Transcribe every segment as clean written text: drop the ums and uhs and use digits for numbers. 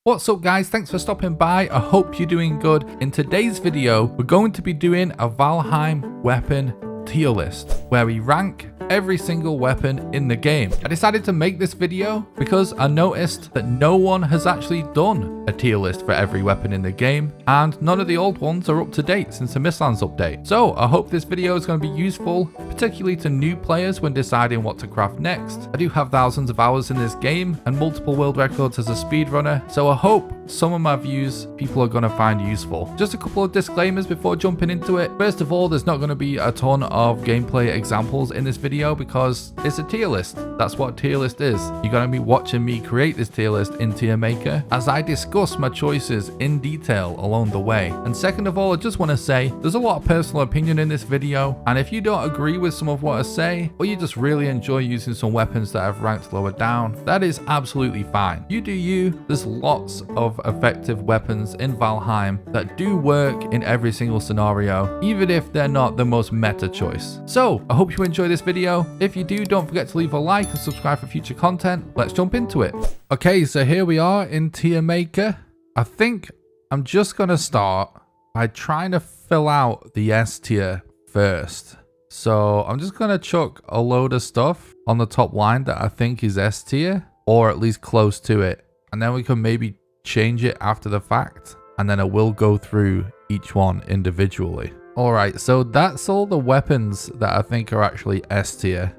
What's up guys, thanks for stopping by. I hope you're doing good. In today's video, we're going to be doing a Valheim weapon tier list where we rank every single weapon in the game. I decided to make this video because I noticed that no one has actually done a tier list for every weapon in the game, and none of the old ones are up to date since the Mistlands update. So I hope this video is going to be useful, particularly to new players when deciding what to craft next. I do have thousands of hours in this game and multiple world records as a speedrunner, so I hope some of my views people are going to find useful. Just a couple of disclaimers before jumping into it. First of all, there's not going to be a ton of gameplay examples in this video because it's a tier list. That's what a tier list is. You're going to be watching me create this tier list in Tier Maker as I discuss my choices in detail along the way. And second of all, I just want to say there's a lot of personal opinion in this video, and if you don't agree with some of what I say, or you just really enjoy using some weapons that I've ranked lower down, that is absolutely fine. You do you. There's lots of effective weapons in Valheim that do work in every single scenario, even if they're not the most meta choice. So I hope you enjoy this video. If you do, don't forget to leave a like and subscribe for future content. Let's jump into it. Okay, so here we are in Tier Maker. I think I'm just gonna start by trying to fill out the S tier first. So I'm just gonna chuck a load of stuff on the top line that I think is S tier, or at least close to it, and then we can maybe change it after the fact, and then I will go through each one individually. Alright, so that's all the weapons that I think are actually S tier,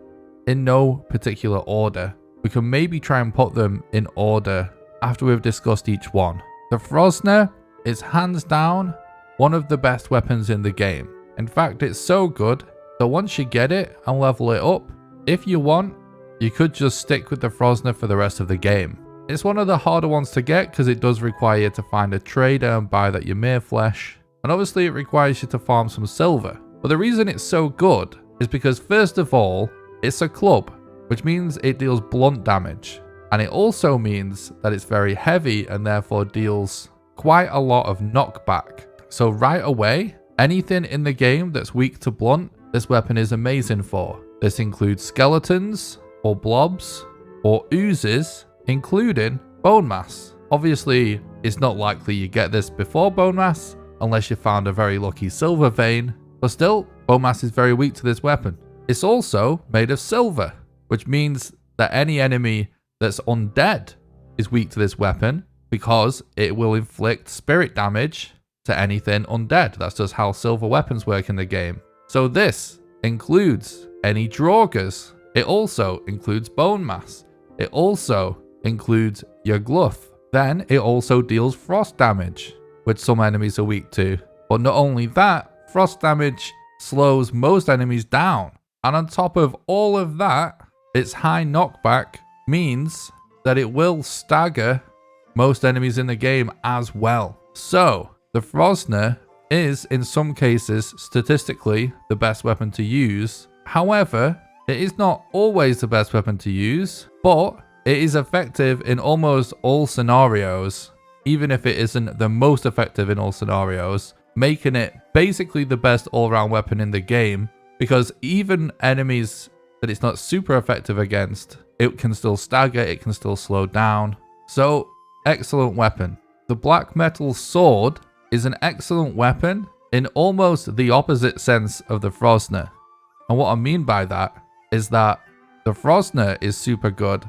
in no particular order. We can maybe try and put them in order after we've discussed each one. The Frosner is hands down one of the best weapons in the game. In fact, it's so good that once you get it and level it up, if you want, you could just stick with the Frosner for the rest of the game. It's one of the harder ones to get because it does require you to find a trader and buy that Ymir flesh. And obviously it requires you to farm some silver. But the reason it's so good is because first of all, it's a club, which means it deals blunt damage. And it also means that it's very heavy and therefore deals quite a lot of knockback. So right away, anything in the game that's weak to blunt, this weapon is amazing for. This includes skeletons, or blobs, or oozes, including bone mass. Obviously, it's not likely you get this before bone mass, unless you found a very lucky silver vein, but still, bone mass is very weak to this weapon. It's also made of silver, which means that any enemy that's undead is weak to this weapon because it will inflict spirit damage to anything undead. That's just how silver weapons work in the game. So this includes any Draugrs. It also includes bone mass. It also includes your gluth. Then it also deals frost damage, which some enemies are weak to. But not only that, frost damage slows most enemies down. And on top of all of that, its high knockback means that it will stagger most enemies in the game as well. So the Frosner is in some cases statistically the best weapon to use. However, it is not always the best weapon to use, but it is effective in almost all scenarios, even if it isn't the most effective in all scenarios, making it basically the best all-round weapon in the game, because even enemies that it's not super effective against, it can still stagger, it can still slow down. So, excellent weapon. The black metal sword is an excellent weapon in almost the opposite sense of the Frosner. And what I mean by that is that the Frosner is super good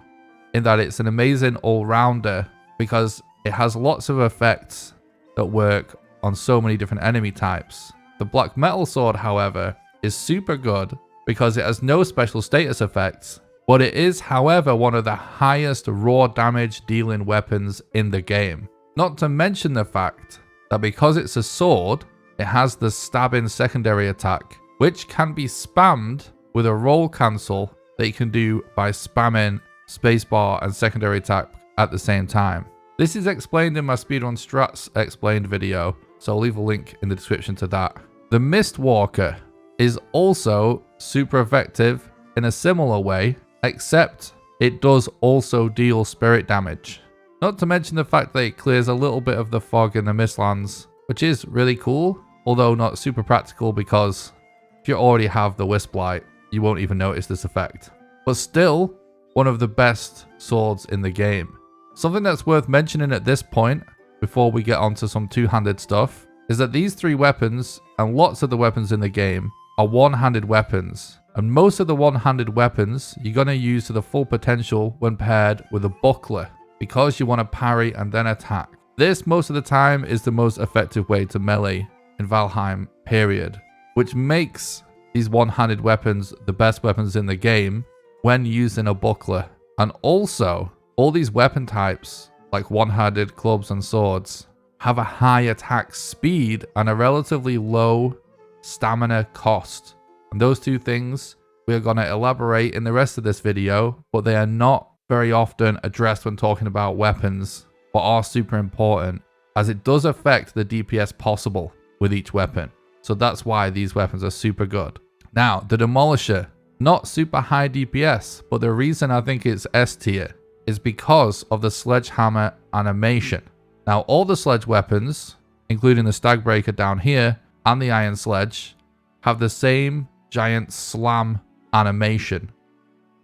in that it's an amazing all-rounder because it has lots of effects that work on so many different enemy types. The black metal sword, however, is super good because it has no special status effects, but it is, however, one of the highest raw damage dealing weapons in the game. Not to mention the fact that because it's a sword, it has the stabbing secondary attack, which can be spammed with a roll cancel that you can do by spamming spacebar and secondary attack at the same time. This is explained in my Speedrun Strats Explained video, so I'll leave a link in the description to that. The Mistwalker is also super effective in a similar way, except it does also deal spirit damage. Not to mention the fact that it clears a little bit of the fog in the Mistlands, which is really cool, although not super practical because if you already have the Wisp Light, you won't even notice this effect. But still, one of the best swords in the game. Something that's worth mentioning at this point, before we get onto some two-handed stuff, is that these 3 weapons, and lots of the weapons in the game, are one-handed weapons. And most of the one-handed weapons you're going to use to the full potential when paired with a buckler, because you want to parry and then attack. This, most of the time, is the most effective way to melee in Valheim, period. Which makes these one-handed weapons the best weapons in the game when using a buckler. And also, all these weapon types, like one-handed clubs and swords, have a high attack speed and a relatively low stamina cost. And those 2 things we're going to elaborate in the rest of this video, but they are not very often addressed when talking about weapons, but are super important, as it does affect the DPS possible with each weapon. So that's why these weapons are super good. Now, the Demolisher, not super high DPS, but the reason I think it's S tier is because of the sledgehammer animation. Now, all the sledge weapons, including the Stag Breaker down here and the Iron Sledge, have the same giant slam animation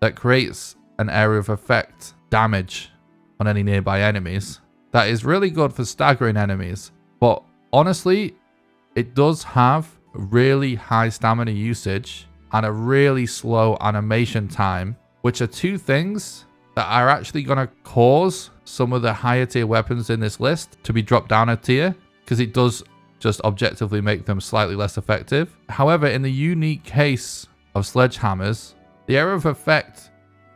that creates an area of effect damage on any nearby enemies. That is really good for staggering enemies, but honestly, it does have really high stamina usage and a really slow animation time, which are 2 things that are actually going to cause some of the higher tier weapons in this list to be dropped down a tier, because it does just objectively make them slightly less effective. However, in the unique case of sledgehammers, the area of effect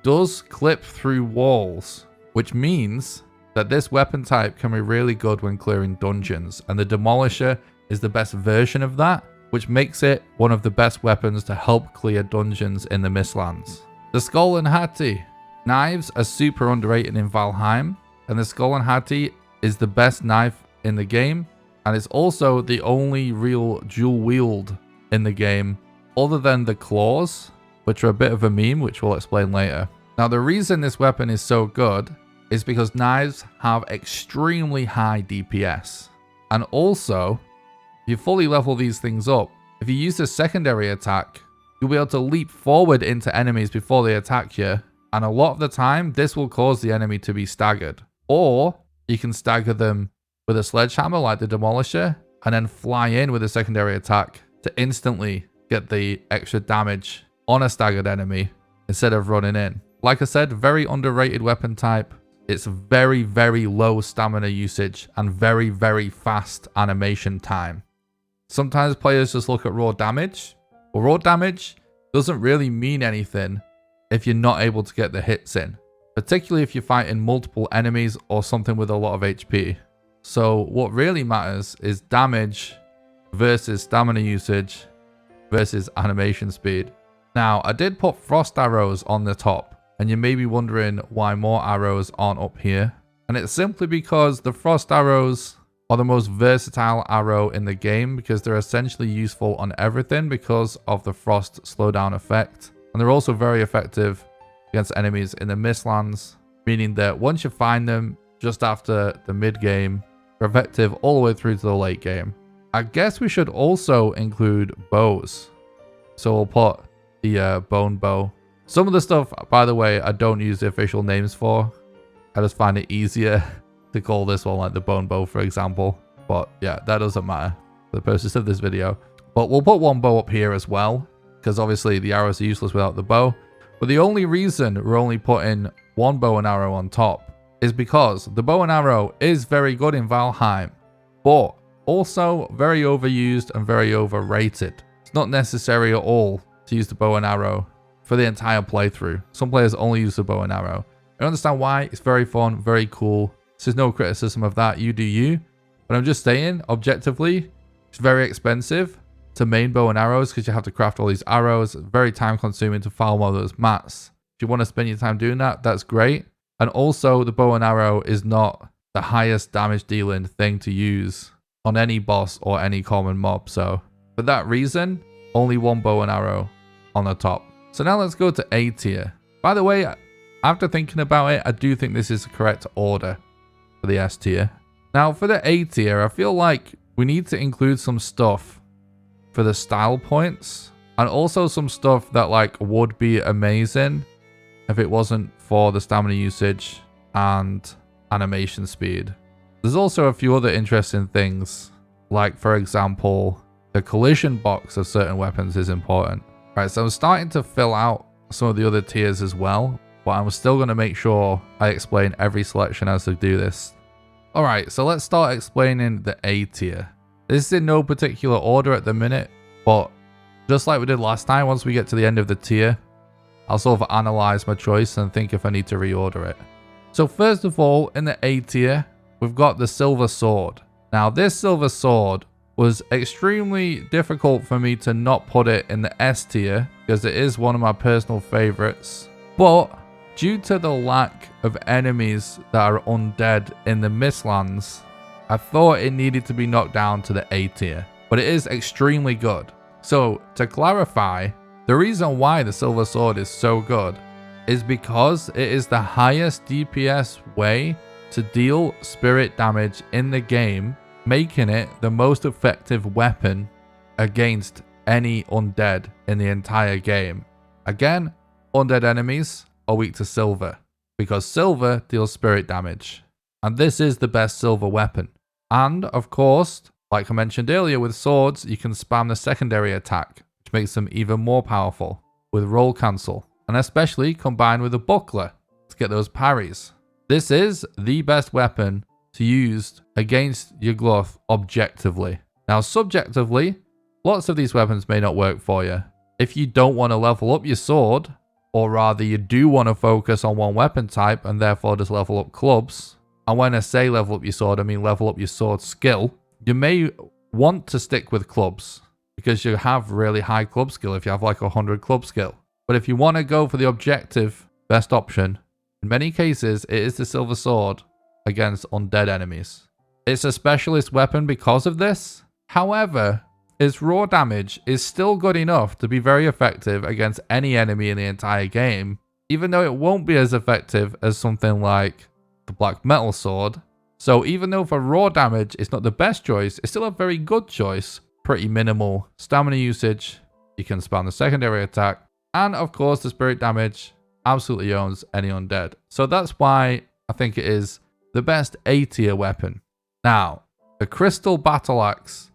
does clip through walls, which means that this weapon type can be really good when clearing dungeons, and the Demolisher is the best version of that, which makes it one of the best weapons to help clear dungeons in the Mistlands. The Skull and Hattie. Knives are super underrated in Valheim, and the Skull and Hattie is the best knife in the game, and it's also the only real dual wield in the game, other than the claws, which are a bit of a meme, which we'll explain later. Now, the reason this weapon is so good is because knives have extremely high DPS, and also, if you fully level these things up, if you use the secondary attack, you'll be able to leap forward into enemies before they attack you, and a lot of the time, this will cause the enemy to be staggered. Or you can stagger them with a sledgehammer like the Demolisher, and then fly in with a secondary attack to instantly get the extra damage on a staggered enemy instead of running in. Like I said, very underrated weapon type. It's very, very low stamina usage and very, very fast animation time. Sometimes players just look at raw damage, but raw damage doesn't really mean anything if you're not able to get the hits in, particularly if you're fighting multiple enemies or something with a lot of HP. So what really matters is damage versus stamina usage versus animation speed. Now, I did put frost arrows on the top, and you may be wondering why more arrows aren't up here. And it's simply because the frost arrows are the most versatile arrow in the game, because they're essentially useful on everything because of the frost slowdown effect. And they're also very effective against enemies in the Mistlands, meaning that once you find them just after the mid-game, they're effective all the way through to the late game. I guess we should also include bows. So we'll put the bone bow. Some of the stuff, by the way, I don't use the official names for. I just find it easier to call this one like the bone bow, for example. But yeah, that doesn't matter for the purposes of this video. But we'll put one bow up here as well, because obviously the arrows are useless without the bow. But the only reason we're only putting one bow and arrow on top is because the bow and arrow is very good in Valheim, but also very overused and very overrated. It's not necessary at all to use the bow and arrow for the entire playthrough. Some players only use the bow and arrow. I understand why. It's very fun, very cool. This is no criticism of that. You do you. But I'm just saying, objectively, it's very expensive to main bow and arrows because you have to craft all these arrows. Very time consuming to farm all those mats. If you want to spend your time doing that, that's great. And also, the bow and arrow is not the highest damage dealing thing to use on any boss or any common mob. So for that reason, only one bow and arrow on the top. So now let's go to A tier. By the way, after thinking about it, I do think this is the correct order for the S tier. Now for the A tier, I feel like we need to include some stuff for the style points, and also some stuff that like would be amazing if it wasn't for the stamina usage and animation speed. There's also a few other interesting things, like for example, the collision box of certain weapons is important. Right, so I'm starting to fill out some of the other tiers as well, but I'm still going to make sure I explain every selection as I do this. Alright, so let's start explaining the A tier. This is in no particular order at the minute, but just like we did last time, once we get to the end of the tier, I'll sort of analyze my choice and think if I need to reorder it. So first of all, in the A tier, we've got the Silver Sword. Now this Silver Sword was extremely difficult for me to not put it in the S tier because it is one of my personal favorites. But due to the lack of enemies that are undead in the Mistlands, I thought it needed to be knocked down to the A tier. But it is extremely good. So to clarify, the reason why the Silver Sword is so good is because it is the highest DPS way to deal spirit damage in the game, making it the most effective weapon against any undead in the entire game. Again, undead enemies are weak to silver because silver deals spirit damage, and this is the best silver weapon. And of course, like I mentioned earlier, with swords you can spam the secondary attack, which makes them even more powerful with roll cancel, and especially combined with a buckler to get those parries. This is the best weapon to use against your Gluth objectively. Now subjectively, lots of these weapons may not work for you. If you don't want to level up your sword, or rather you do want to focus on one weapon type and therefore just level up clubs, and when I say level up your sword, I mean level up your sword skill, you may want to stick with clubs because you have really high club skill if you have like 100 club skill. But if you want to go for the objective best option, in many cases it is the Silver Sword against undead enemies. It's a specialist weapon because of this. However, its raw damage is still good enough to be very effective against any enemy in the entire game, even though it won't be as effective as something like the Black Metal Sword. So even though for raw damage it's not the best choice, it's still a very good choice. Pretty minimal stamina usage, you can spam the secondary attack, and of course the spirit damage absolutely owns any undead. So that's why I think it is the best A tier weapon. Now, the Crystal Battle Axe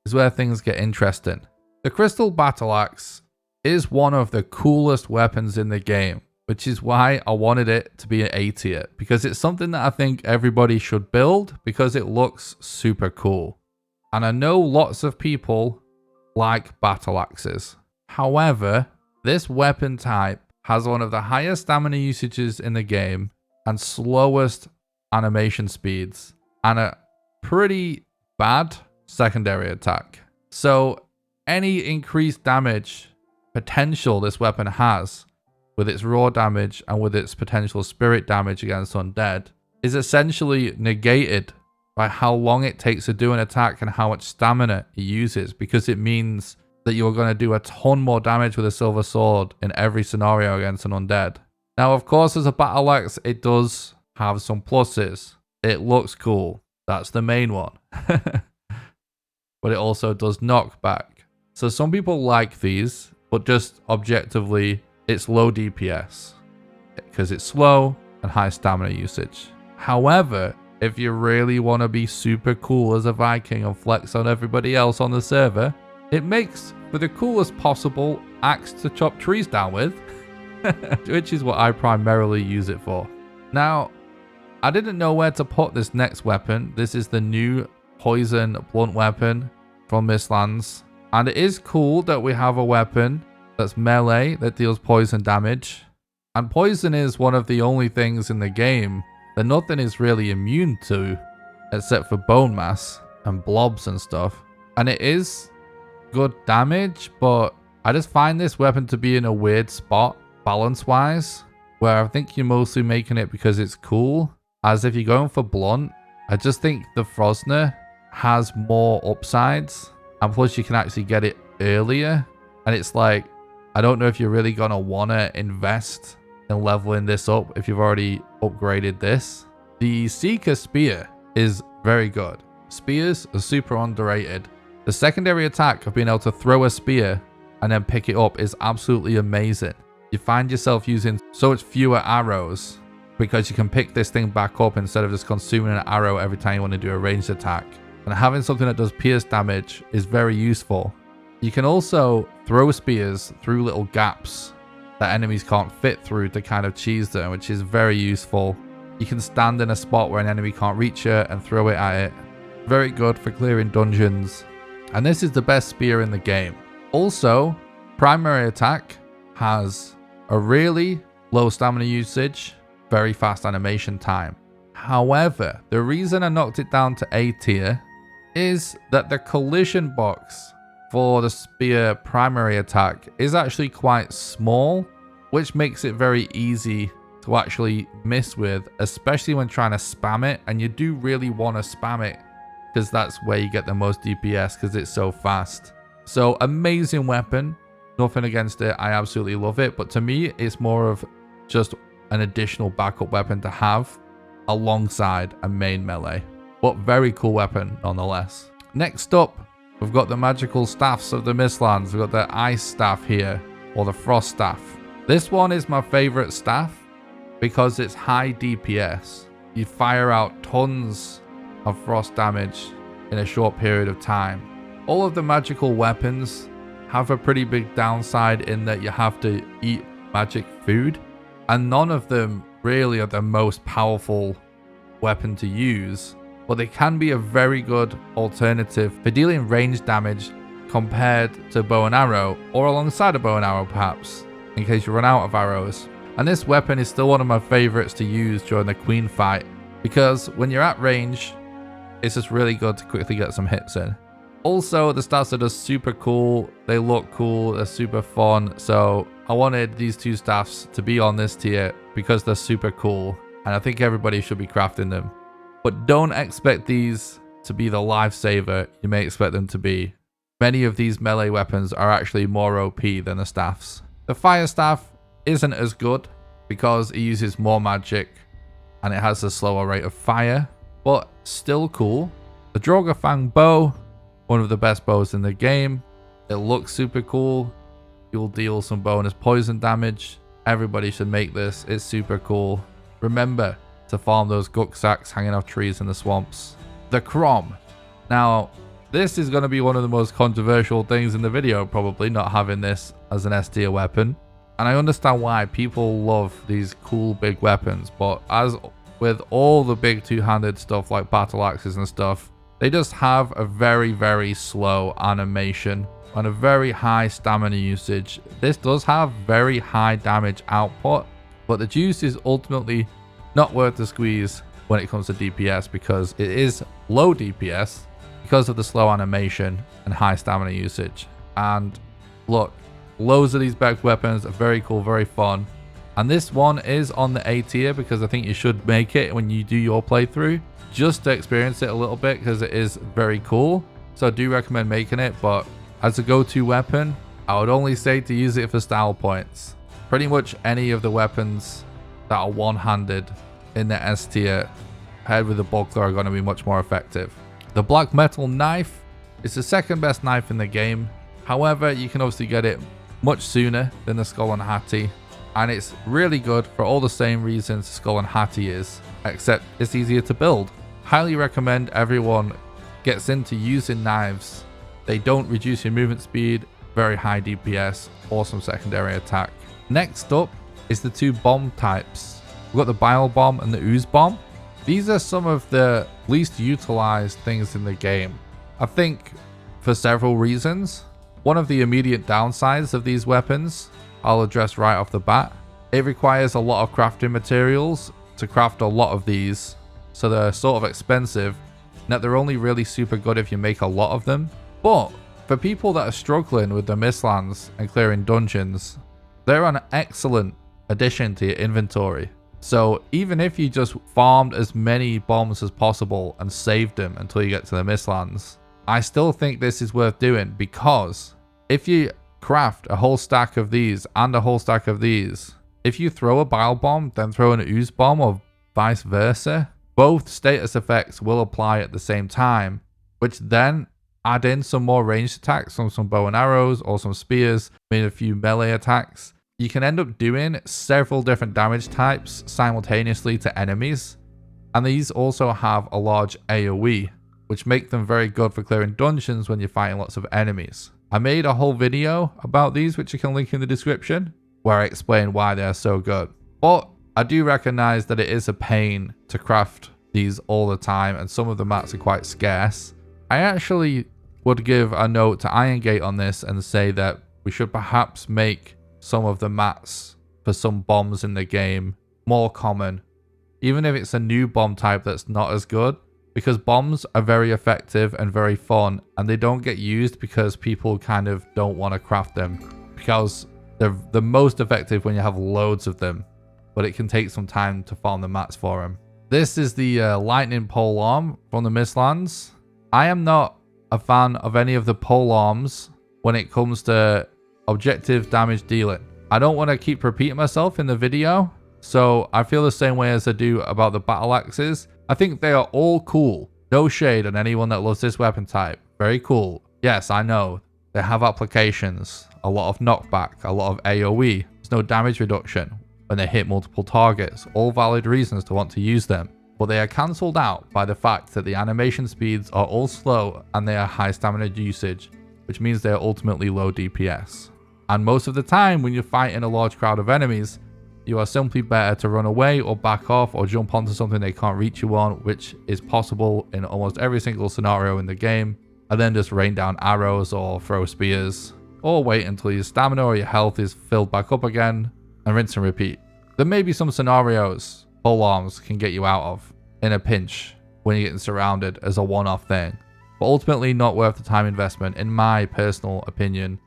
is where things get interesting. The Crystal Battle Axe is one of the coolest weapons in the game, which is why I wanted it to be an A tier, because it's something that I think everybody should build because it looks super cool. And I know lots of people like battle axes. However, this weapon type has one of the highest stamina usages in the game and slowest animation speeds and a pretty bad secondary attack. So any increased damage potential this weapon has with its raw damage and with its potential spirit damage against undead is essentially negated by how long it takes to do an attack and how much stamina it uses, because it means that you're going to do a ton more damage with a Silver Sword in every scenario against an undead. Now, of course, as a battle axe, it does have some pluses. It looks cool. That's the main one. But it also does knockback. So some people like these, but just objectively, it's low DPS because it's slow and high stamina usage. However, if you really want to be super cool as a Viking and flex on everybody else on the server, it makes for the coolest possible axe to chop trees down with, which is what I primarily use it for. Now, I didn't know where to put this next weapon. This is the new poison blunt weapon from Mistlands, and it is cool that we have a weapon that's melee that deals poison damage, and poison is one of the only things in the game that nothing is really immune to except for bone mass and blobs and stuff. And it is good damage, but I just find this weapon to be in a weird spot balance wise, where I think you're mostly making it because it's cool, as if you're going for blunt, I just think the Frosner has more upsides, and plus you can actually get it earlier, and it's like, I don't know if you're really gonna wanna invest in leveling this up if you've already upgraded this. The Seeker Spear is very good. Spears are super underrated. The secondary attack of being able to throw a spear and then pick it up is absolutely amazing. You find yourself using so much fewer arrows because you can pick this thing back up instead of just consuming an arrow every time you want to do a ranged attack. And having something that does pierce damage is very useful. You can also throw spears through little gaps that enemies can't fit through to kind of cheese them, which is very useful. You can stand in a spot where an enemy can't reach it and throw it at it. Very good for clearing dungeons. And this is the best spear in the game. Also, primary attack has a really low stamina usage, very fast animation time. However, the reason I knocked it down to A tier is that the collision box for the spear primary attack is actually quite small, which makes it very easy to actually miss with, especially when trying to spam it. And you do really want to spam it because that's where you get the most DPS because it's so fast. So amazing weapon, nothing against it, I absolutely love it, but to me it's more of just an additional backup weapon to have alongside a main melee, but very cool weapon nonetheless. Next up, we've got the magical staffs of the Mistlands. We've got the ice staff here, or the frost staff. This one is my favorite staff because it's high DPS. You fire out tons of frost damage in a short period of time. All of the magical weapons have a pretty big downside in that you have to eat magic food, and none of them really are the most powerful weapon to use, but they can be a very good alternative for dealing range damage compared to bow and arrow, or alongside a bow and arrow perhaps, in case you run out of arrows. And this weapon is still one of my favorites to use during the queen fight, because when you're at range, it's just really good to quickly get some hits in. Also, the stats are just super cool, they look cool, they're super fun, so I wanted these two staffs to be on this tier because they're super cool, and I think everybody should be crafting them. But don't expect these to be the lifesaver you may expect them to be. Many of these melee weapons are actually more OP than the staffs. The fire staff isn't as good because it uses more magic and it has a slower rate of fire, but still cool. The Drogafang bow, one of the best bows in the game. It looks super cool. You'll deal some bonus poison damage. Everybody should make this. It's super cool. Remember to farm those guk sacks hanging off trees in the swamps. The Crom. Now, this is going to be one of the most controversial things in the video, probably, not having this as an S tier weapon. And I understand why people love these cool big weapons, but as with all the big two-handed stuff like battle axes and stuff, they just have a very, very slow animation and a very high stamina usage. This does have very high damage output, but the juice is ultimately not worth the squeeze when it comes to DPS because it is low DPS because of the slow animation and high stamina usage. And look, loads of these back weapons are very cool, very fun. And this one is on the A tier because I think you should make it when you do your playthrough, just to experience it a little bit because it is very cool. So I do recommend making it, but as a go-to weapon, I would only say to use it for style points. Pretty much any of the weapons that are one-handed in the S tier paired with the buckler are going to be much more effective. The black metal knife is the second best knife in the game. However, you can obviously get it much sooner than the Skull and Hattie, and it's really good for all the same reasons Skull and Hattie is, except it's easier to build. Highly recommend everyone gets into using knives. They don't reduce your movement speed, very high DPS, awesome secondary attack. Next up is the two bomb types. We've got the Bile Bomb and the Ooze Bomb. These are some of the least utilized things in the game, I think, for several reasons. One of the immediate downsides of these weapons, I'll address right off the bat. It requires a lot of crafting materials to craft a lot of these, so they're sort of expensive, and that they're only really super good if you make a lot of them. But for people that are struggling with the Mistlands and clearing dungeons, they're an excellent addition to your inventory. So even if you just farmed as many bombs as possible and saved them until you get to the Mistlands, I still think this is worth doing, because if you craft a whole stack of these and a whole stack of these, if you throw a Bile Bomb, then throw an Ooze Bomb or vice versa, both status effects will apply at the same time, which then add in some more ranged attacks from some bow and arrows or some spears, maybe a few melee attacks. you can end up doing several different damage types simultaneously to enemies. And these also have a large AoE, which make them very good for clearing dungeons when you're fighting lots of enemies. I made a whole video about these, which you can link in the description, where I explain why they're so good. But I do recognize that it is a pain to craft these all the time, and some of the mats are quite scarce. I actually would give a note to Iron Gate on this and say that we should perhaps make some of the mats for some bombs in the game more common, even if it's a new bomb type that's not as good, because bombs are very effective and very fun, and they don't get used because people kind of don't want to craft them, because they're the most effective when you have loads of them, but it can take some time to farm the mats for them. This is the lightning pole arm from the Mistlands. I am not a fan of any of the pole arms when it comes to objective damage dealing. I don't want to keep repeating myself in the video, so I feel the same way as I do about the battle axes. I think they are all cool. No shade on anyone that loves this weapon type. Very cool. Yes, I know. They have applications. A lot of knockback. A lot of AoE. There's no damage reduction when they hit multiple targets. All valid reasons to want to use them. But they are cancelled out by the fact that the animation speeds are all slow and they are high stamina usage, which means they are ultimately low DPS. And most of the time when you're fighting a large crowd of enemies, you are simply better to run away or back off or jump onto something they can't reach you on, which is possible in almost every single scenario in the game, and then just rain down arrows or throw spears, or wait until your stamina or your health is filled back up again, and rinse and repeat. There may be some scenarios pole arms can get you out of in a pinch when you're getting surrounded as a one-off thing, but ultimately not worth the time investment in my personal opinion.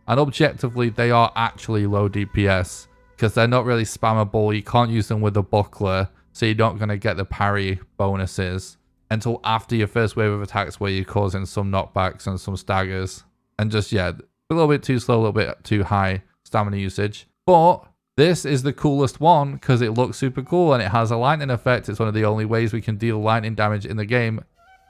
And objectively, they are actually low DPS because they're not really spammable. You can't use them with a buckler, so you're not going to get the parry bonuses until after your first wave of attacks where you're causing some knockbacks and some staggers. And just, yeah, a little bit too slow, a little bit too high stamina usage. But this is the coolest one because it looks super cool and it has a lightning effect. It's one of the only ways we can deal lightning damage in the game.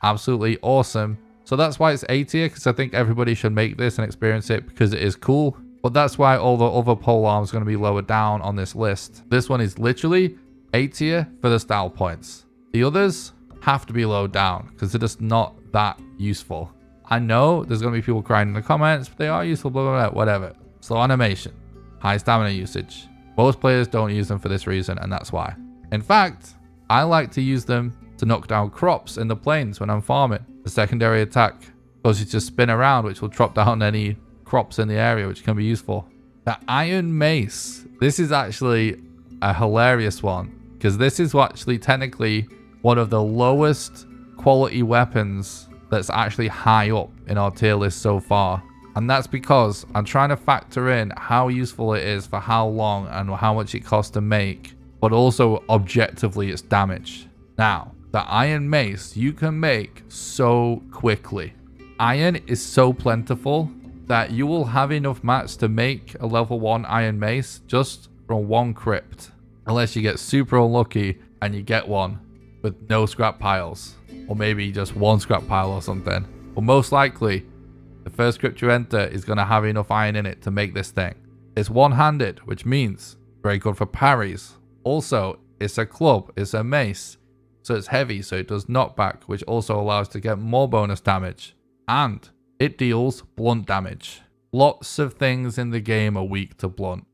Absolutely awesome. So that's why it's A tier, because I think everybody should make this and experience it because it is cool. But that's why all the other pole arms are going to be lower down on this list. This one is literally A tier for the style points. The others have to be low down because they're just not that useful. I know there's going to be people crying in the comments, but they are useful, blah, blah, blah, whatever. Slow animation, high stamina usage. Most players don't use them for this reason, and that's why. In fact, I like to use them to knock down crops in the plains when I'm farming. The secondary attack causes you to spin around, which will chop down any crops in the area, which can be useful. The Iron Mace. This is actually a hilarious one because this is actually technically one of the lowest quality weapons that's actually high up in our tier list so far. And that's because I'm trying to factor in how useful it is for how long and how much it costs to make, but also objectively its damage. Now, the Iron Mace you can make so quickly. Iron is so plentiful that you will have enough mats to make a level 1 Iron Mace just from one crypt. Unless you get super unlucky and you get one with no scrap piles. Or maybe just one scrap pile or something. But most likely, the first crypt you enter is going to have enough iron in it to make this thing. It's one-handed, which means very good for parries. Also, it's a club, it's a mace. So it's heavy, so it does knockback, which also allows to get more bonus damage. And it deals blunt damage. Lots of things in the game are weak to blunt.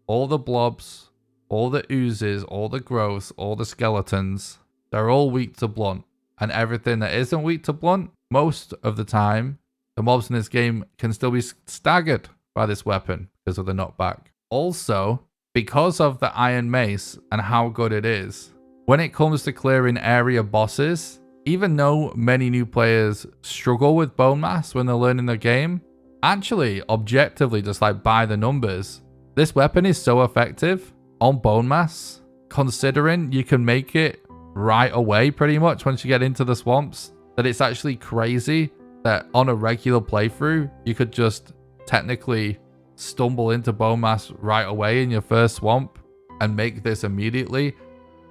All the blobs, all the oozes, all the growths, all the skeletons, they're all weak to blunt. And everything that isn't weak to blunt, most of the time, the mobs in this game can still be staggered by this weapon because of the knockback. Also, because of the Iron Mace and how good it is, when it comes to clearing area bosses, even though many new players struggle with bone mass when they're learning the game, actually, objectively, just like by the numbers, this weapon is so effective on bone mass, considering you can make it right away pretty much once you get into the swamps, that it's actually crazy that on a regular playthrough, you could just technically stumble into bone mass right away in your first swamp and make this immediately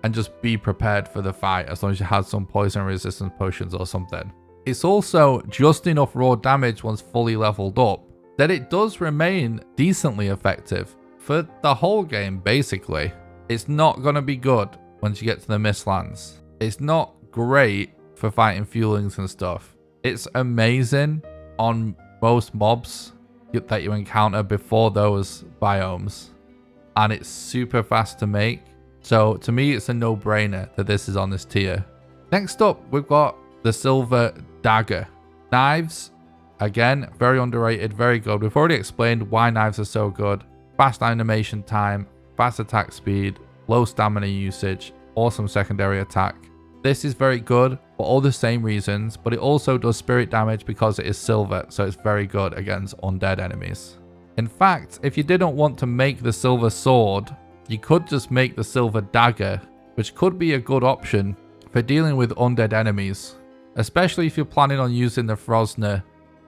and just be prepared for the fight as long as you had some poison resistance potions or something. It's also just enough raw damage once fully leveled up that it does remain decently effective for the whole game, basically. It's not going to be good once you get to the Mistlands. It's not great for fighting fuelings and stuff. It's amazing on most mobs that you encounter before those biomes. And it's super fast to make. So to me, it's a no-brainer that this is on this tier. Next up, we've got the Silver Dagger. Knives, again, very underrated, very good. We've already explained why knives are so good. Fast animation time, fast attack speed, low stamina usage, awesome secondary attack. This is very good for all the same reasons, but it also does spirit damage because it is silver, so it's very good against undead enemies. In fact, if you didn't want to make the silver sword, you could just make the silver dagger, which could be a good option for dealing with undead enemies, especially if you're planning on using the Frosner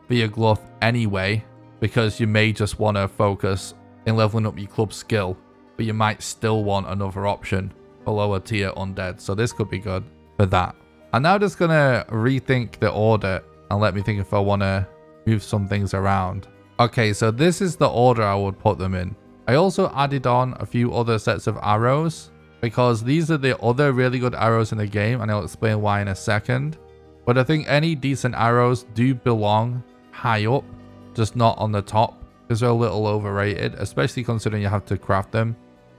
for your gluth anyway, because you may just want to focus in leveling up your club skill, but you might still want another option for lower tier undead, so this could be good for that. I'm now just going to rethink the order and let me think if I want to move some things around. Okay, so this is the order I would put them in. I also added on a few other sets of arrows, because these are the other really good arrows in the game, and I'll explain why in a second. But I think any decent arrows do belong high up, just not on the top, because they're a little overrated, especially considering you have to craft them.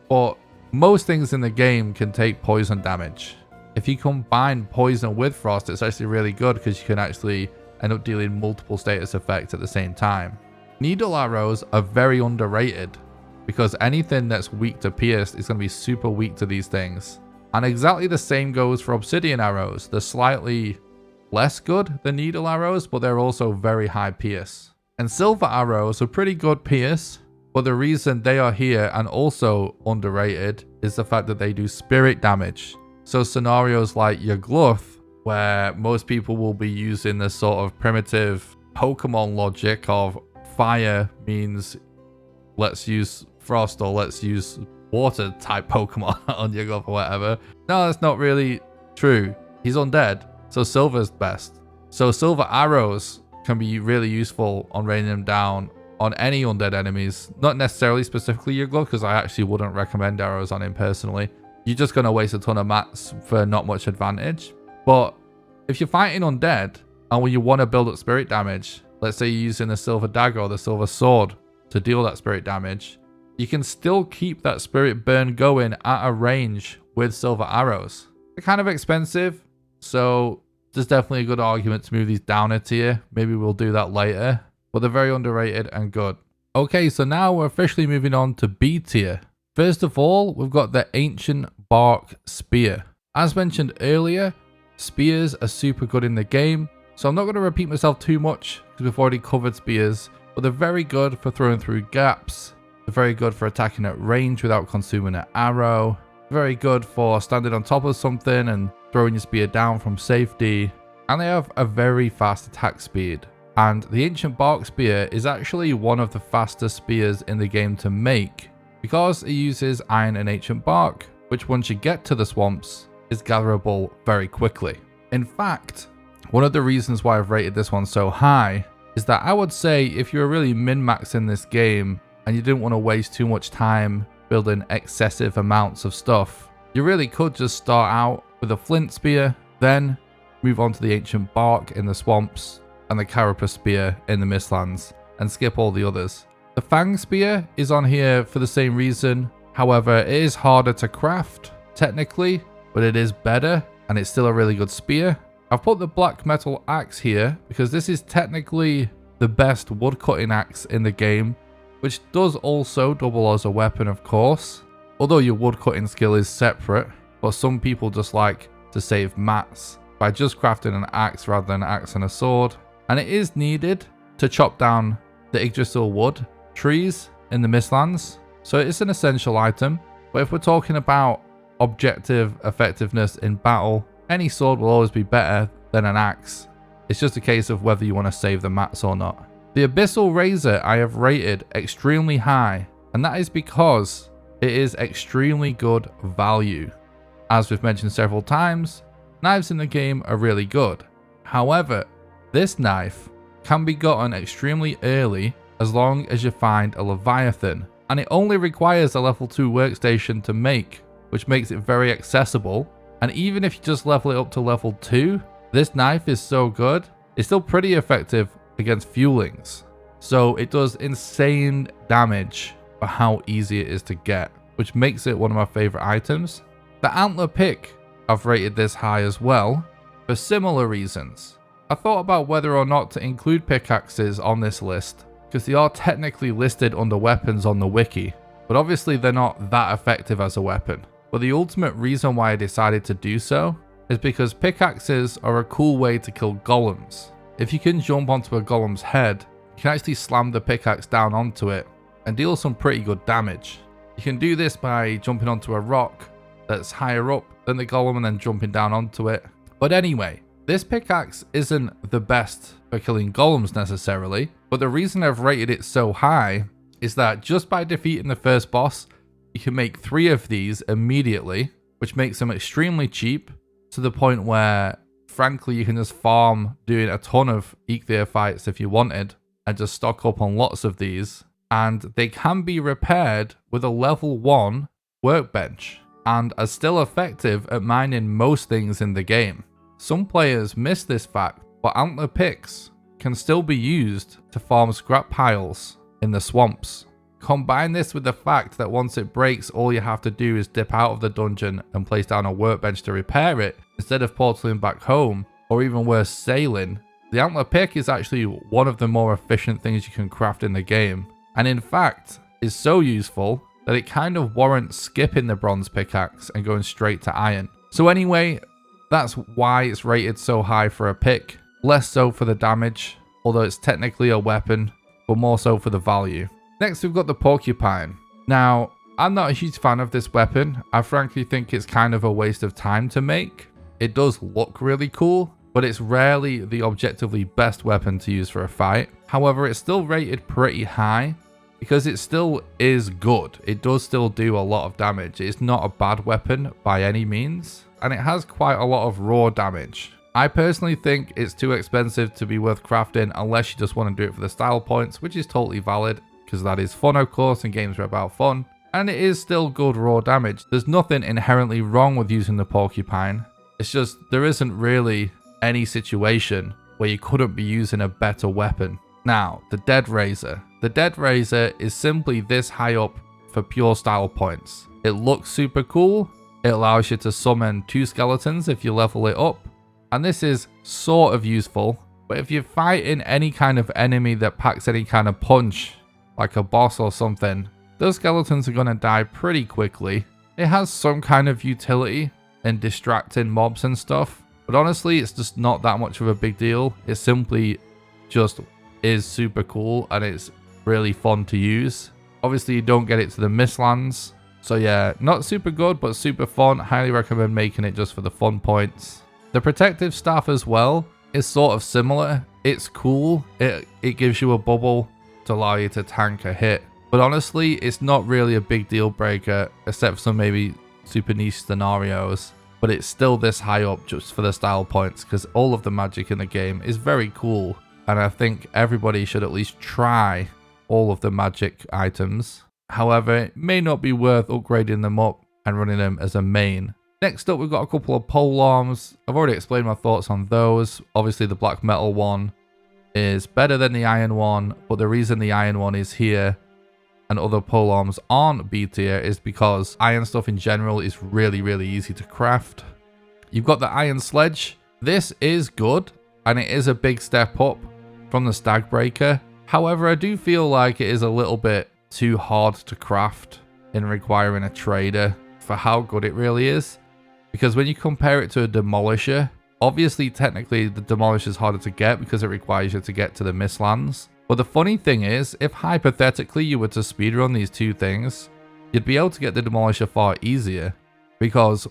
But most things in the game can take poison damage. If you combine poison with frost, it's actually really good because you can actually end up dealing multiple status effects at the same time. Needle arrows are very underrated, because anything that's weak to pierce is going to be super weak to these things. And exactly the same goes for obsidian arrows. They're slightly less good than needle arrows, but they're also very high pierce. And silver arrows are pretty good pierce, but the reason they are here and also underrated is the fact that they do spirit damage. So scenarios like your gluth, where most people will be using this sort of primitive Pokemon logic of fire means let's use frost or let's use water type Pokemon on your gluth or whatever. No, that's not really true. He's undead, so silver's best. So silver arrows can be really useful on raining them down on any undead enemies. Not necessarily specifically your gluth, because I actually wouldn't recommend arrows on him personally. You're just going to waste a ton of mats for not much advantage. But if you're fighting undead and when you want to build up spirit damage, let's say you're using the silver dagger or the silver sword to deal that spirit damage, you can still keep that spirit burn going at a range with silver arrows. They're kind of expensive, so there's definitely a good argument to move these down a tier. Maybe we'll do that later, but they're very underrated and good. Okay, so now we're officially moving on to B tier. First of all, we've got the Ancient Bark Spear. As mentioned earlier, spears are super good in the game, so I'm not going to repeat myself too much because we've already covered spears, but they're very good for throwing through gaps. They're very good for attacking at range without consuming an arrow. Very good for standing on top of something and throwing your spear down from safety. And they have a very fast attack speed. And the Ancient Bark Spear is actually one of the fastest spears in the game to make, because it uses iron and ancient bark, which once you get to the swamps is gatherable very quickly. In fact, one of the reasons why I've rated this one so high is that I would say if you were really min-maxing this game and you didn't want to waste too much time building excessive amounts of stuff, you really could just start out with a flint spear, then move on to the ancient bark in the swamps and the carapace spear in the Mistlands, and skip all the others. The Fang Spear is on here for the same reason. However, it is harder to craft, technically, but it is better, and it's still a really good spear. I've put the Black Metal Axe here, because this is technically the best woodcutting axe in the game, which does also double as a weapon, of course. Although your woodcutting skill is separate, but some people just like to save mats by just crafting an axe rather than an axe and a sword. And it is needed to chop down the Yggdrasil wood trees in the Mistlands, so it's an essential item. But if we're talking about objective effectiveness in battle, any sword will always be better than an axe. It's just a case of whether you want to save the mats or not. The Abyssal Razor I have rated extremely high, and that is because it is extremely good value. As we've mentioned several times, knives in the game are really good. However, this knife can be gotten extremely early as long as you find a Leviathan. and it only requires a level 2 workstation to make, which makes it very accessible. And even if you just level it up to level 2, this knife is so good, it's still pretty effective against fuelings. So it does insane damage for how easy it is to get, which makes it one of my favorite items. The antler pick, I've rated this high as well, for similar reasons. I thought about whether or not to include pickaxes on this list, because they are technically listed under weapons on the wiki, but obviously they're not that effective as a weapon. But the ultimate reason why I decided to do so is because pickaxes are a cool way to kill golems. If you can jump onto a golem's head, you can actually slam the pickaxe down onto it and deal some pretty good damage. You can do this by jumping onto a rock that's higher up than the golem and then jumping down onto it. But anyway, this pickaxe isn't the best for killing golems necessarily, but the reason I've rated it so high is that just by defeating the first boss, you can make 3 of these immediately, which makes them extremely cheap, to the point where frankly you can just farm doing a ton of Eikthyr fights if you wanted, and just stock up on lots of these, and they can be repaired with a level 1 workbench, and are still effective at mining most things in the game. Some players miss this fact, but antler picks can still be used to farm scrap piles in the swamps. Combine this with the fact that once it breaks, all you have to do is dip out of the dungeon and place down a workbench to repair it, instead of portaling back home, or even worse, sailing. The antler pick is actually one of the more efficient things you can craft in the game, and in fact is so useful that it kind of warrants skipping the bronze pickaxe and going straight to iron. So anyway, that's why it's rated so high for a pick, less so for the damage, although it's technically a weapon, but more so for the value. Next we've got the porcupine. Now, I'm not a huge fan of this weapon. I frankly think it's kind of a waste of time to make. It does look really cool, but it's rarely the objectively best weapon to use for a fight. However, it's still rated pretty high because it still is good. It does still do a lot of damage. It's not a bad weapon by any means, and it has quite a lot of raw damage. I personally think it's too expensive to be worth crafting unless you just want to do it for the style points, which is totally valid because that is fun, of course, and games are about fun. And it is still good raw damage. There's nothing inherently wrong with using the porcupine. It's just there isn't really any situation where you couldn't be using a better weapon. Now, the Dead Razor. The Dead Razor is simply this high up for pure style points. It looks super cool. It allows you to summon 2 skeletons if you level it up. And this is sort of useful, but if you're fighting any kind of enemy that packs any kind of punch, like a boss or something, those skeletons are going to die pretty quickly. It has some kind of utility in distracting mobs and stuff, but honestly it's just not that much of a big deal. It simply just is super cool and it's really fun to use. Obviously you don't get it to the Mistlands, so yeah, not super good but super fun. Highly recommend making it just for the fun points. The protective staff as well is sort of similar. It's cool. It gives you a bubble to allow you to tank a hit, but honestly it's not really a big deal breaker except for some maybe super niche scenarios. But it's still this high up just for the style points because all of the magic in the game is very cool, and I think everybody should at least try all of the magic items. However, it may not be worth upgrading them up and running them as a main. Next up we've got a couple of pole arms. I've already explained my thoughts on those. Obviously the black metal one is better than the iron one, but the reason the iron one is here and other pole arms aren't B tier is because iron stuff in general is really easy to craft. You've got the iron sledge. This is good and it is a big step up from the stag breaker. However, I do feel like it is a little bit too hard to craft in requiring a trader for how good it really is, because when you compare it to a demolisher, obviously technically the demolisher is harder to get because it requires you to get to the Mistlands. But the funny thing is, if hypothetically you were to speedrun these two things, you'd be able to get the demolisher far easier, because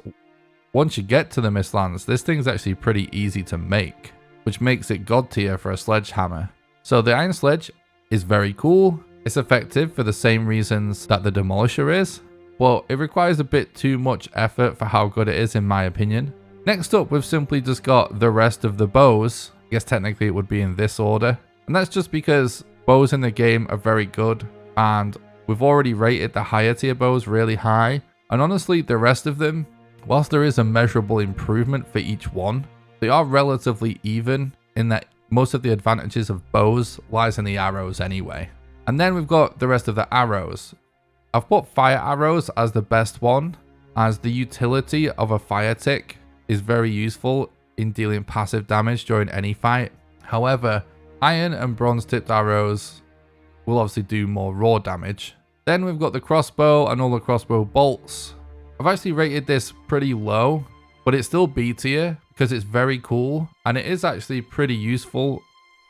once you get to the Mistlands, this thing's actually pretty easy to make, which makes it god tier for a sledgehammer. So the iron sledge is very cool. It's effective for the same reasons that the demolisher is, but it requires a bit too much effort for how good it is in my opinion. Next up, we've simply just got the rest of the bows. I guess technically it would be in this order. And that's just because bows in the game are very good, and we've already rated the higher tier bows really high. And honestly, the rest of them, whilst there is a measurable improvement for each one, they are relatively even in that most of the advantages of bows lies in the arrows anyway. And then we've got the rest of the arrows. I've put fire arrows as the best one, as the utility of a fire tick is very useful in dealing passive damage during any fight. However, iron and bronze tipped arrows will obviously do more raw damage. Then we've got the crossbow and all the crossbow bolts. I've actually rated this pretty low, but it's still B tier because it's very cool and it is actually pretty useful,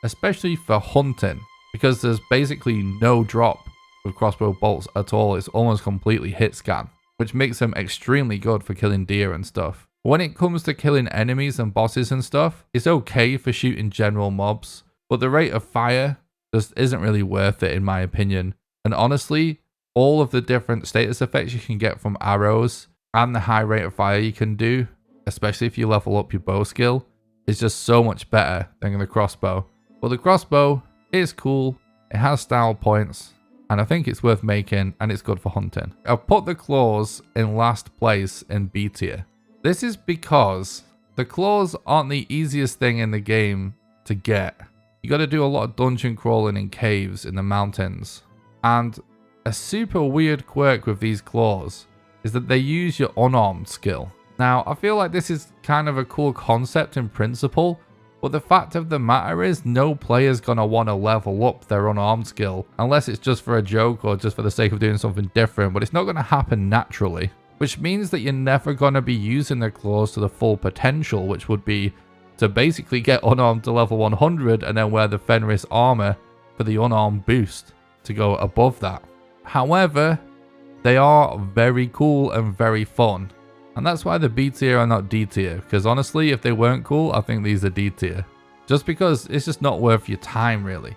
especially for hunting, because there's basically no drop with crossbow bolts at all. It's almost completely hit scan, which makes them extremely good for killing deer and stuff. When it comes to killing enemies and bosses and stuff, it's okay for shooting general mobs, but the rate of fire just isn't really worth it in my opinion. And honestly, all of the different status effects you can get from arrows and the high rate of fire you can do, especially if you level up your bow skill, is just so much better than the crossbow. But the crossbow is cool, it has style points, and I think it's worth making and it's good for hunting. I've put the claws in last place in B tier. This is because the claws aren't the easiest thing in the game to get. You got to do a lot of dungeon crawling in caves in the mountains. And a super weird quirk with these claws is that they use your unarmed skill. Now, I feel like this is kind of a cool concept in principle, but the fact of the matter is no player's gonna want to level up their unarmed skill unless it's just for a joke or just for the sake of doing something different, but it's not gonna happen naturally, which means that you're never gonna be using the claws to the full potential, which would be to basically get unarmed to level 100 and then wear the Fenris armor for the unarmed boost to go above that. However, they are very cool and very fun. And that's why the B tier are not D tier, because honestly, if they weren't cool, I think these are D tier. Just because it's just not worth your time, really.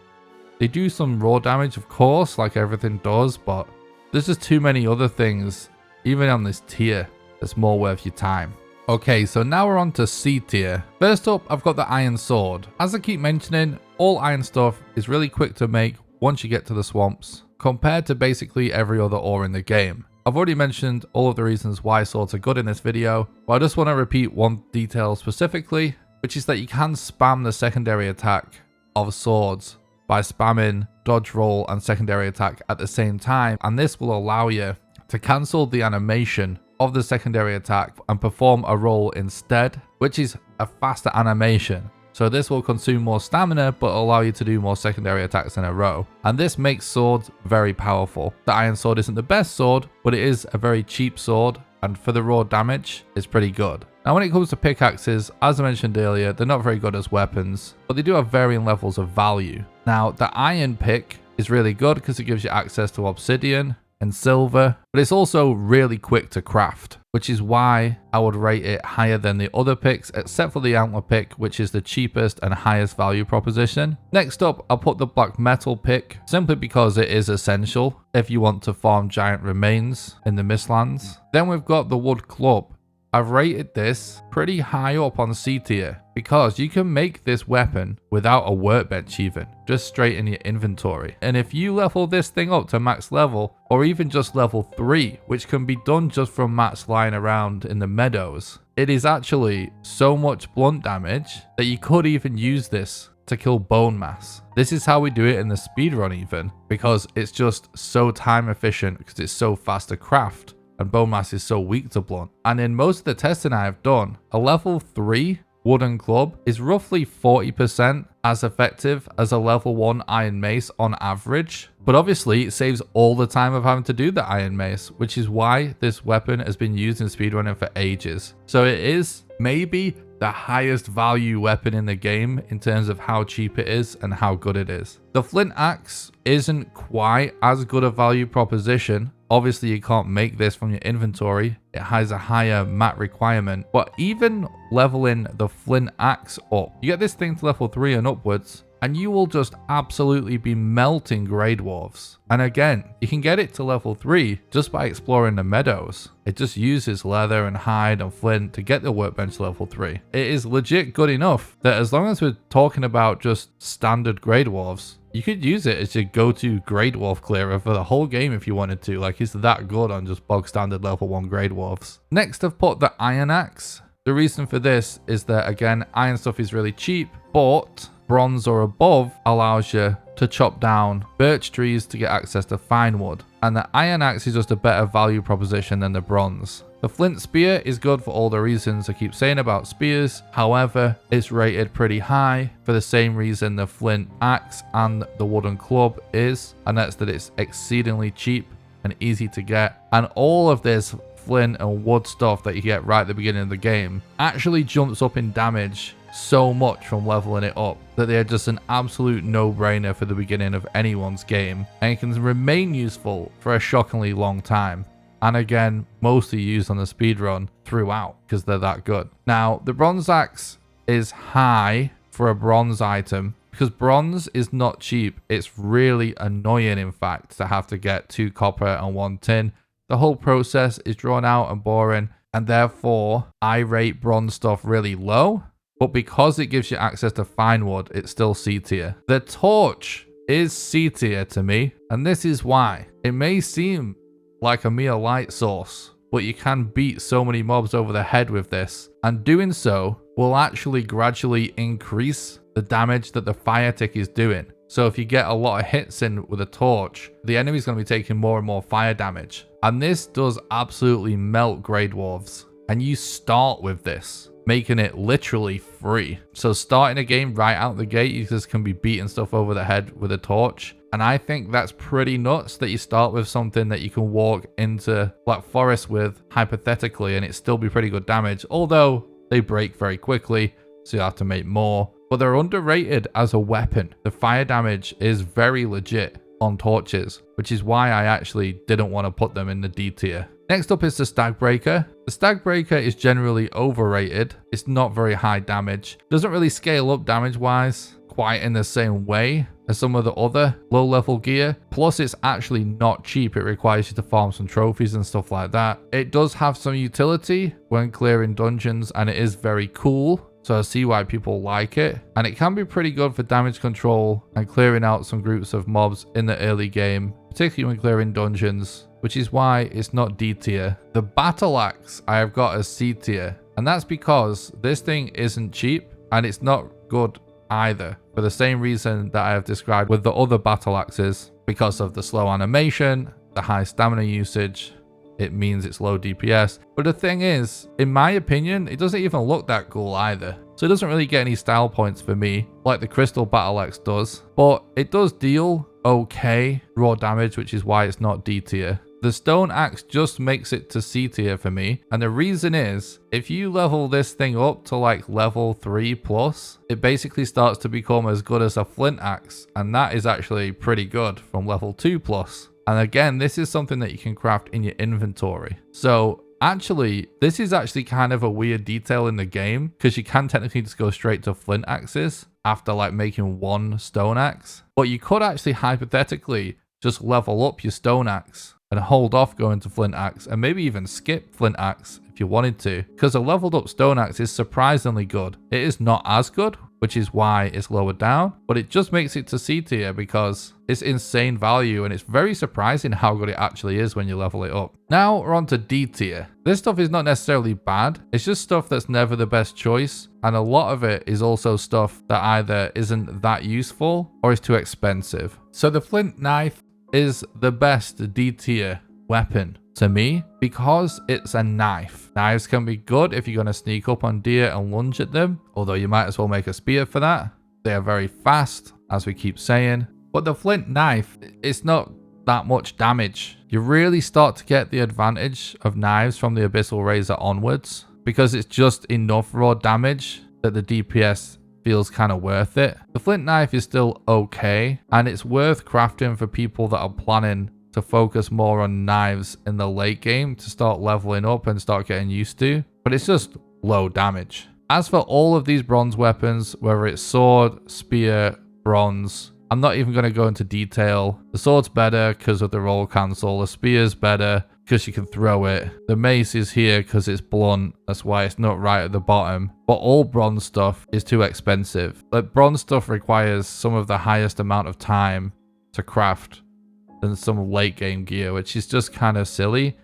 They do some raw damage, of course, like everything does, but there's just too many other things, even on this tier, that's more worth your time. Okay, so now we're on to C tier. First up, I've got the iron sword. As I keep mentioning, all iron stuff is really quick to make once you get to the swamps, compared to basically every other ore in the game. I've already mentioned all of the reasons why swords are good in this video, but I just want to repeat one detail specifically, which is that you can spam the secondary attack of swords by spamming dodge roll and secondary attack at the same time, and this will allow you to cancel the animation of the secondary attack and perform a roll instead, which is a faster animation. So this will consume more stamina but allow you to do more secondary attacks in a row. And this makes swords very powerful. The iron sword isn't the best sword, but it is a very cheap sword, and for the raw damage, it's pretty good. Now when it comes to pickaxes, as I mentioned earlier, they're not very good as weapons, but they do have varying levels of value. Now the iron pick is really good because it gives you access to obsidian and silver, but it's also really quick to craft, which is why I would rate it higher than the other picks, except for the antler pick, which is the cheapest and highest value proposition. Next up, I'll put the black metal pick, simply because it is essential if you want to farm giant remains in the Mistlands. Then we've got the wood club. I've rated this pretty high up on C tier because you can make this weapon without a workbench even, just straight in your inventory. And if you level this thing up to max level, or even just level 3, which can be done just from mats lying around in the meadows, it is actually so much blunt damage that you could even use this to kill bone mass. This is how we do it in the speedrun even, because it's just so time efficient because it's so fast to craft. And bone mass is so weak to blunt. And in most of the testing I have done, a level 3 wooden club is roughly 40% as effective as a level 1 iron mace on average. But obviously it saves all the time of having to do the iron mace, which is why this weapon has been used in speedrunning for ages. So it is maybe the highest value weapon in the game in terms of how cheap it is and how good it is. The flint axe isn't quite as good a value proposition. Obviously you can't make this from your inventory it has a higher mat requirement. But even leveling the flint axe up, you get this thing to level 3 and upwards, and you will just absolutely be melting Grey Dwarfs. And again, you can get it to level 3 just by exploring the meadows. It just uses leather and hide and flint to get the workbench to level 3. It is legit good enough that as long as we're talking about just standard Grey Dwarfs, you could use it as your go-to Grey Dwarf clearer for the whole game if you wanted to. Like, it's that good on just bog standard level 1 Grey Dwarfs. Next, I've put the Iron Axe. The reason for this is that, again, iron stuff is really cheap, but bronze or above allows you to chop down birch trees to get access to fine wood. And the Iron Axe is just a better value proposition than the bronze. The flint spear is good for all the reasons I keep saying about spears. However, it's rated pretty high for the same reason the flint axe and the wooden club is, and that's that it's exceedingly cheap and easy to get. And all of this flint and wood stuff that you get right at the beginning of the game actually jumps up in damage so much from leveling it up that they're just an absolute no-brainer for the beginning of anyone's game, and it can remain useful for a shockingly long time. And again, mostly used on the speedrun throughout because they're that good. Now, the bronze axe is high for a bronze item because bronze is not cheap. It's really annoying, in fact, to have to get 2 copper and 1 tin. The whole process is drawn out and boring, and therefore I rate bronze stuff really low. But because it gives you access to fine wood, it's still C tier. The torch is C tier to me, and this is why. It may seem like a mere light source, but you can beat so many mobs over the head with this, and doing so will actually gradually increase the damage that the fire tick is doing. So if you get a lot of hits in with a torch, the enemy's going to be taking more and more fire damage. And this does absolutely melt Grey Dwarves. And you start with this, making it literally free. So starting a game right out the gate, you just can be beating stuff over the head with a torch. And I think that's pretty nuts that you start with something that you can walk into Black Forest with, hypothetically, and it still be pretty good damage. Although they break very quickly, so you have to make more. But they're underrated as a weapon. The fire damage is very legit on torches, which is why I actually didn't want to put them in the D tier. Next up is the Stagbreaker. The Stagbreaker is generally overrated. It's not very high damage. Doesn't really scale up damage-wise quite in the same way as some of the other low-level gear. Plus, it's actually not cheap. It requires you to farm some trophies and stuff like that. It does have some utility when clearing dungeons, and it is very cool. So I see why people like it. And it can be pretty good for damage control and clearing out some groups of mobs in the early game, particularly when clearing dungeons, which is why it's not D tier. The Battle Axe I have got as C tier, and that's because this thing isn't cheap and it's not good either, for the same reason that I have described with the other Battle Axes. Because of the slow animation, the high stamina usage, it means it's low DPS. But the thing is, in my opinion, it doesn't even look that cool either. So it doesn't really get any style points for me, like the Crystal Battle Axe does. But it does deal okay raw damage, which is why it's not D tier. The Stone Axe just makes it to C tier for me. And the reason is, if you level this thing up to like level 3 plus, it basically starts to become as good as a Flint Axe. And that is actually pretty good from level 2 plus. And again, this is something that you can craft in your inventory. So actually, this is actually kind of a weird detail in the game, because you can technically just go straight to Flint Axes after like making one Stone Axe. But you could actually hypothetically just level up your Stone Axe and hold off going to Flint Axe, and maybe even skip Flint Axe if you wanted to, because a leveled up Stone Axe is surprisingly good. It is not as good, which is why it's lower down, but it just makes it to C tier because it's insane value, and it's very surprising how good it actually is when you level it up. Now we're on to D tier. This stuff is not necessarily bad, it's just stuff that's never the best choice, and a lot of it is also stuff that either isn't that useful or is too expensive. So the Flint Knife is the best D tier weapon to me because it's a knife. Knives can be good if you're going to sneak up on deer and lunge at them, although you might as well make a spear for that. They are very fast, as we keep saying. But the Flint Knife, it's not that much damage. You really start to get the advantage of knives from the Abyssal Razor onwards, because it's just enough raw damage that the DPS feels kind of worth it. The Flint Knife is still okay, and it's worth crafting for people that are planning to focus more on knives in the late game to start leveling up and start getting used to, but it's just low damage. As for all of these bronze weapons, whether it's sword, spear, bronze, I'm not even going to go into detail. The sword's better because of the roll cancel. The spear's better because you can throw it. The mace is here because it's blunt. That's why it's not right at the bottom. But all bronze stuff is too expensive. Like, bronze stuff requires some of the highest amount of time to craft than some late game gear, which is just kind of silly.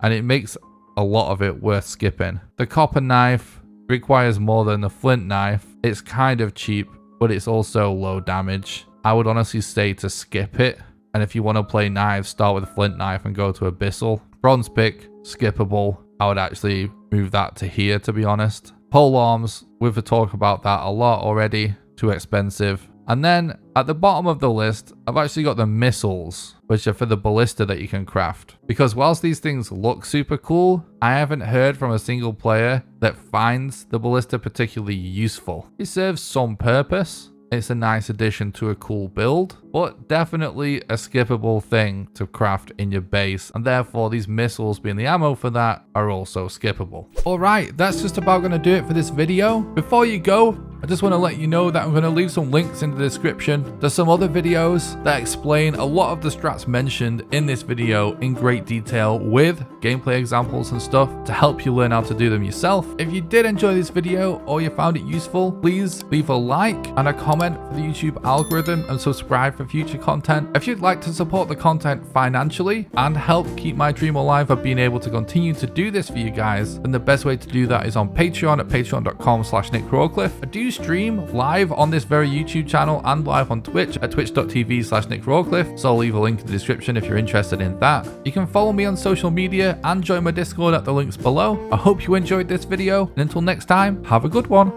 And it makes a lot of it worth skipping. The copper knife requires more than the flint knife. It's kind of cheap, but it's also low damage. I would honestly say to skip it. And if you want to play knives, start with a flint knife and go to abyssal. Bronze pick, skippable. I would actually move that to here, to be honest. Pole arms, we've talked about that a lot already. Too expensive. And then at the bottom of the list, I've actually got the missiles, which are for the ballista that you can craft. Because whilst these things look super cool, I haven't heard from a single player that finds the ballista particularly useful. It serves some purpose. It's a nice addition to a cool build, but definitely a skippable thing to craft in your base, and therefore these missiles being the ammo for that are also skippable. Alright, that's just about going to do it for this video. Before you go, I just want to let you know that I'm going to leave some links in the description. There's some other videos that explain a lot of the strats mentioned in this video in great detail with gameplay examples and stuff to help you learn how to do them yourself. If you did enjoy this video or you found it useful, please leave a like and a comment for the YouTube algorithm and subscribe for future content. If you'd like to support the content financially and help keep my dream alive of being able to continue to do this for you guys, then the best way to do that is on Patreon at patreon.com/NickRawcliffe. I do stream live on this very YouTube channel and live on Twitch at twitch.tv/NickRawcliffe, so I'll leave a link in the description if you're interested in that. You can follow me on social media and join my Discord at the links below. I hope you enjoyed this video, and until next time, have a good one.